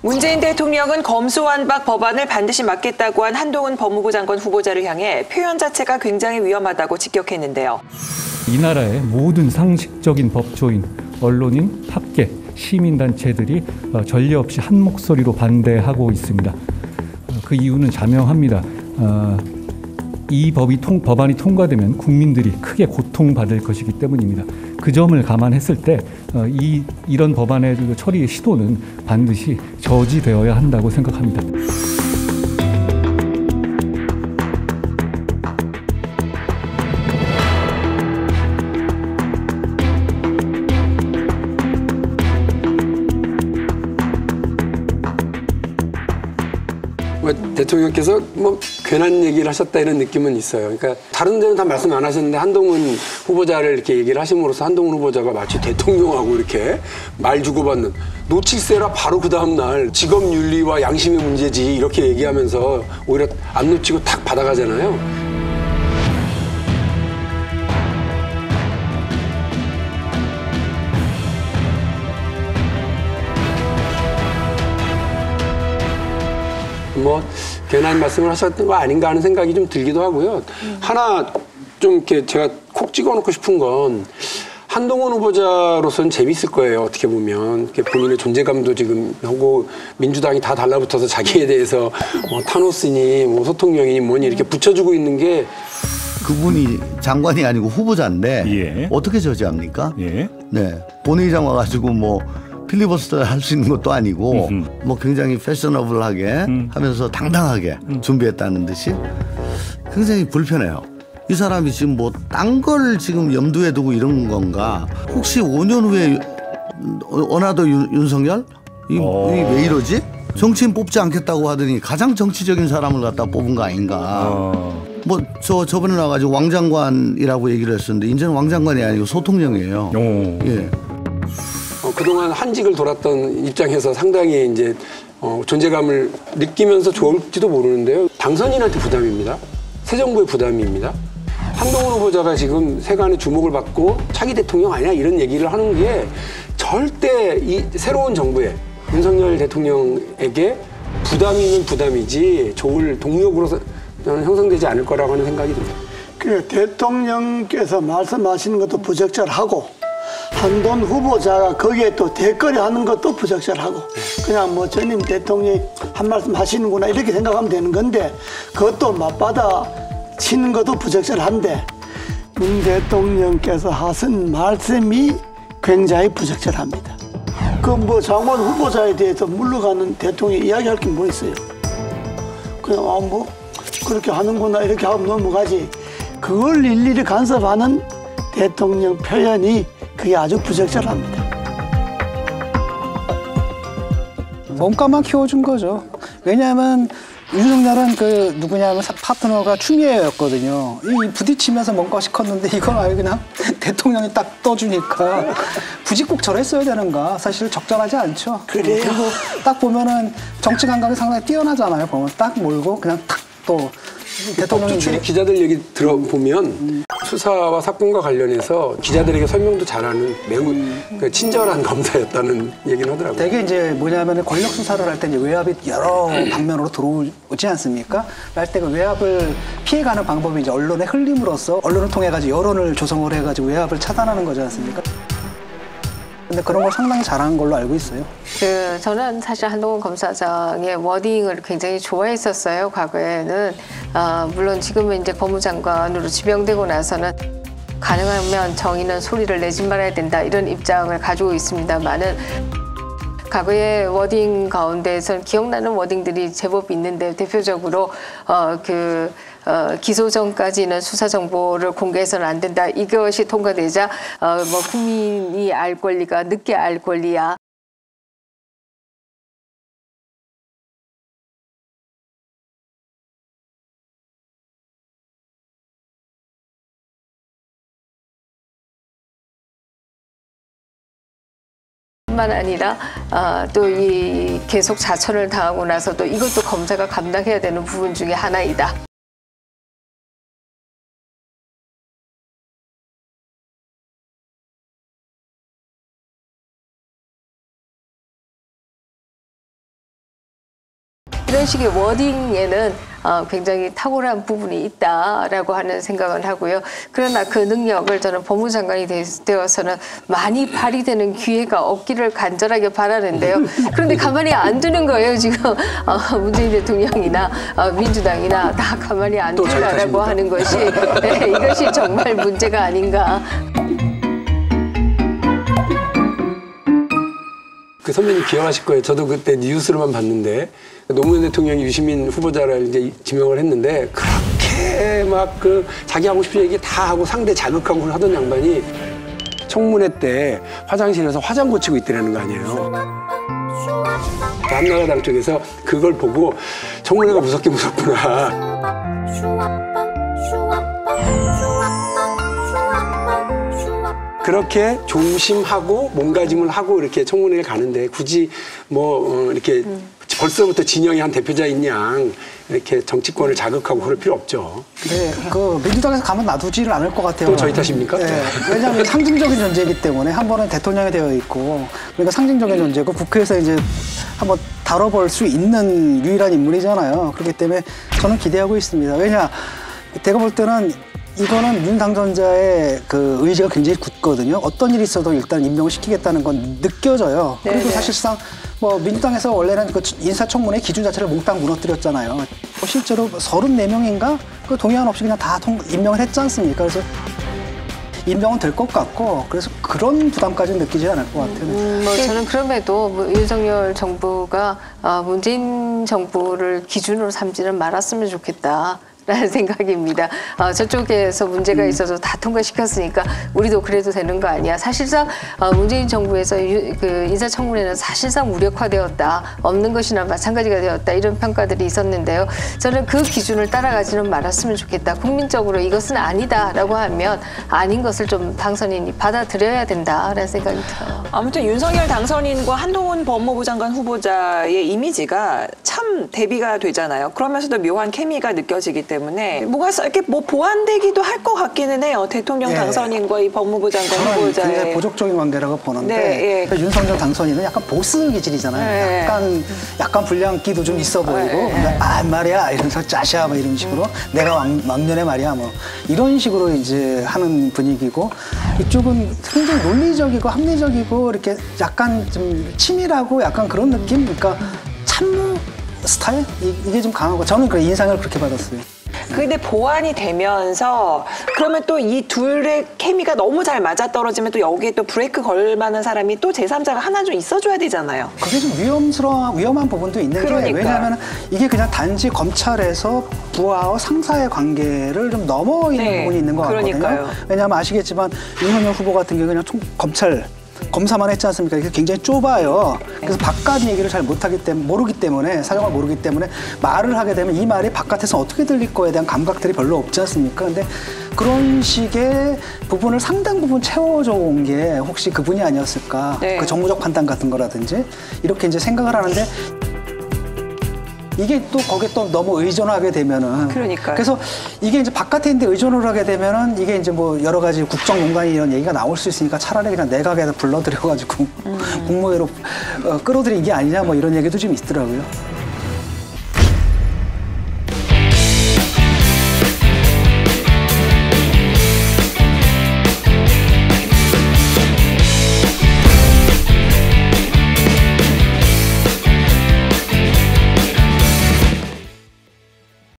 문재인 대통령은 검수완박 법안을 반드시 막겠다고 한 한동훈 법무부 장관 후보자를 향해 표현 자체가 굉장히 위험하다고 직격했는데요. 이 나라의 모든 상식적인 법조인, 언론인, 학계, 시민단체들이 전례 없이 한 목소리로 반대하고 있습니다. 그 이유는 자명합니다. 이 법안이 통과되면 국민들이 크게 고통받을 것이기 때문입니다. 그 점을 감안했을 때 이런 법안의 처리 시도는 반드시 저지되어야 한다고 생각합니다. 대통령께서 괜한 얘기를 하셨다 이런 느낌은 있어요. 그러니까 다른 데는 다 말씀 안 하셨는데 한동훈 후보자를 이렇게 얘기를 하심으로써 한동훈 후보자가 마치 대통령하고 이렇게 말 주고받는 놓칠세라 바로 그 다음 날 직업 윤리와 양심의 문제지 이렇게 얘기하면서 오히려 안 놓치고 탁 받아가잖아요. 괜한 말씀을 하셨던 거 아닌가 하는 생각이 좀 들기도 하고요. 하나 좀 이렇게 제가 콕 찍어놓고 싶은 건 한동훈 후보자로서는 재밌을 거예요. 어떻게 보면 본인의 존재감도 지금 하고 민주당이 다 달라붙어서 자기에 대해서 타노스니 소통령이니 뭐니 이렇게 붙여주고 있는 게 그분이 장관이 아니고 후보자인데 예. 어떻게 저지합니까? 예. 네, 본회의장 와가지고 필리버스터 할 수 있는 것도 아니고 굉장히 패셔너블하게 하면서 당당하게 준비했다는 듯이 굉장히 불편해요. 이 사람이 지금 딴 걸 지금 염두에 두고 이런 건가? 혹시 5년 후에 어나더 윤석열? 왜 이러지? 정치인 뽑지 않겠다고 하더니 가장 정치적인 사람을 갖다 뽑은 거 아닌가? 저번에 나와가지고 왕장관이라고 얘기를 했었는데 이제는 왕장관이 아니고 소통령이에요. 예. 그동안 한직을 돌았던 입장에서 상당히 이제 존재감을 느끼면서 좋을지도 모르는데요. 당선인한테 부담입니다. 새 정부의 부담입니다. 한동훈 후보자가 지금 세간의 주목을 받고 차기 대통령 아니야 이런 얘기를 하는 게 절대 이 새로운 정부에 윤석열 대통령에게 부담이 있는 부담이지 좋을 동력으로 저는 형성되지 않을 거라고 하는 생각이 듭니다. 그 대통령께서 말씀하시는 것도 부적절하고 한동훈 후보자가 거기에 또 대거리 하는 것도 부적절하고 그냥 전임 대통령이 한 말씀 하시는구나 이렇게 생각하면 되는 건데 그것도 맞받아 치는 것도 부적절한데 문 대통령께서 하신 말씀이 굉장히 부적절합니다. 장관 후보자에 대해서 물러가는 대통령이 이야기할 게 뭐 있어요? 그냥 그렇게 하는구나 이렇게 하고 넘어가지 그걸 일일이 간섭하는 대통령 표현이 그게 아주 부적절합니다. 몸값만 키워준 거죠. 왜냐하면 윤석열은 누구냐면 파트너가 추미애였거든요. 이 부딪히면서 몸값이 컸는데 이걸 아예 그냥 대통령이 딱 떠주니까 굳이 꼭 저랬어야 되는가? 사실 적절하지 않죠. 그래요. 그리고 딱 보면은 정치 감각이 상당히 뛰어나잖아요. 보면 딱 몰고 그냥 탁 또 대통령이 출입 기자들 얘기 들어보면 수사와 사건과 관련해서 기자들에게 설명도 잘하는 매우 친절한 검사였다는 얘기는 하더라고요. 되게 이제 뭐냐면 권력 수사를 할 때 이제 외압이 여러 방면으로 들어오지 않습니까? 할 때 그 외압을 피해가는 방법이 이제 언론에 흘림으로써 언론을 통해 가지고 여론을 조성을 해가지고 외압을 차단하는 거지 않습니까? 근데 그런 걸 상당히 잘하는 걸로 알고 있어요. 저는 사실 한동훈 검사장의 워딩을 굉장히 좋아했었어요. 과거에는 물론 지금은 이제 법무장관으로 지명되고 나서는 가능하면 정의는 소리를 내지 말아야 된다 이런 입장을 가지고 있습니다만은 과거의 워딩 가운데에서는 기억나는 워딩들이 제법 있는데 대표적으로 기소 전까지는 수사 정보를 공개해서는 안 된다. 이것이 통과되자 국민이 알 권리가 늦게 알 권리야. 뿐만 아니라 또 이 계속 자천을 당하고 나서도 이것도 검사가 감당해야 되는 부분 중에 하나이다. 이런 식의 워딩에는 굉장히 탁월한 부분이 있다라고 하는 생각을 하고요. 그러나 그 능력을 저는 법무장관이 되어서는 많이 발휘되는 기회가 없기를 간절하게 바라는데요. 그런데 가만히 안 두는 거예요. 지금 문재인 대통령이나 민주당이나 다 가만히 안 두라라고 하는 것이 네, 이것이 정말 문제가 아닌가. 그 선배님 기억하실 거예요. 저도 그때 뉴스로만 봤는데 노무현 대통령이 유시민 후보자를 이제 지명을 했는데 그렇게 막 그 자기 하고 싶은 얘기 다 하고 상대 자극하고 하던 양반이 청문회 때 화장실에서 화장 고치고 있더라는 거 아니에요. 한나라당 쪽에서 그걸 보고 청문회가 무섭게 무섭구나. 그렇게 조심하고 몸가짐을 하고 이렇게 청문회를 가는데 굳이 뭐 이렇게 벌써부터 진영이 한 대표자인 양 이렇게 정치권을 자극하고 그럴 필요 없죠. 네, 그 민주당에서 가만 놔두지를 않을 것 같아요. 또 저희 탓입니까? 네, 왜냐하면 상징적인 존재이기 때문에 한 번은 대통령이 되어 있고 그러니까 상징적인 존재고 국회에서 이제 한번 다뤄볼 수 있는 유일한 인물이잖아요. 그렇기 때문에 저는 기대하고 있습니다. 왜냐, 제가 볼 때는 이거는 윤 당선자의 그 의지가 굉장히 굳거든요. 어떤 일이 있어도 일단 임명을 시키겠다는 건 느껴져요. 그리고 네네. 사실상 뭐 민주당에서 원래는 그 인사청문회 기준 자체를 몽땅 무너뜨렸잖아요. 실제로 34명인가 그 동의안 없이 그냥 다 임명을 했지 않습니까? 그래서 임명은 될 것 같고 그래서 그런 부담까지는 느끼지 않을 것 같아요. 뭐 저는 그럼에도 뭐 윤석열 정부가 문재인 정부를 기준으로 삼지는 말았으면 좋겠다. 라는 생각입니다. 저쪽에서 문제가 있어서 다 통과시켰으니까 우리도 그래도 되는 거 아니야. 사실상 문재인 정부에서 그 인사청문회는 사실상 무력화되었다. 없는 것이나 마찬가지가 되었다. 이런 평가들이 있었는데요. 저는 그 기준을 따라가지는 말았으면 좋겠다. 국민적으로 이것은 아니다라고 하면 아닌 것을 좀 당선인이 받아들여야 된다라는 생각이 들어요. 아무튼 윤석열 당선인과 한동훈 법무부 장관 후보자의 이미지가 참 대비가 되잖아요. 그러면서도 묘한 케미가 느껴지기 때문에 뭔가 이렇게 뭐 보완되기도 할 것 같기는 해요. 대통령 예. 당선인과 이 법무부 장관 저는 후보자의 굉장히 보적적인 관계라고 보는데 네, 예. 윤석열 당선인은 약간 보스 기질이잖아요. 네. 약간 불량기도 좀 있어 보이고 근데 말이야 이러면서 짜샤 뭐 이런 식으로 내가 왕년에 말이야 뭐 이런 식으로 이제 하는 분위기고 이쪽은 굉장히 논리적이고 합리적이고 이렇게 약간 좀 치밀하고 약간 그런 느낌. 그러니까 참모 스타일 이게 좀 강하고 저는 그 인상을 그렇게 받았어요. 근데 보완이 되면서 그러면 또 이 둘의 케미가 너무 잘 맞아떨어지면 또 여기에 또 브레이크 걸 만한 사람이 또 제3자가 하나 좀 있어줘야 되잖아요. 그게 좀 위험한 부분도 있는 그러니까. 게 왜냐하면 이게 그냥 단지 검찰에서 부하와 상사의 관계를 좀 넘어 있는 네, 부분이 있는 것 같거든요. 그러니까요. 왜냐하면 아시겠지만 윤석열 후보 같은 경우는 그냥 검찰 검사만 했지 않습니까? 이게 굉장히 좁아요. 그래서 바깥 얘기를 잘 모르기 때문에 사정을 모르기 때문에 말을 하게 되면 이 말이 바깥에서 어떻게 들릴 거에 대한 감각들이 별로 없지 않습니까? 근데 그런 식의 부분을 상당 부분 채워줘 온 게 혹시 그분이 아니었을까? 네. 그 정무적 판단 같은 거라든지 이렇게 이제 생각을 하는데 이게 또 거기에 또 너무 의존하게 되면은 그러니까요. 그래서 이게 이제 바깥에 있는데 의존을 하게 되면은 이게 이제 뭐 여러 가지 국정 공간이 이런 얘기가 나올 수 있으니까 차라리 그냥 내각에다 불러들여가지고 국무회로 끌어들인 게 아니냐 뭐 이런 얘기도 좀 있더라고요.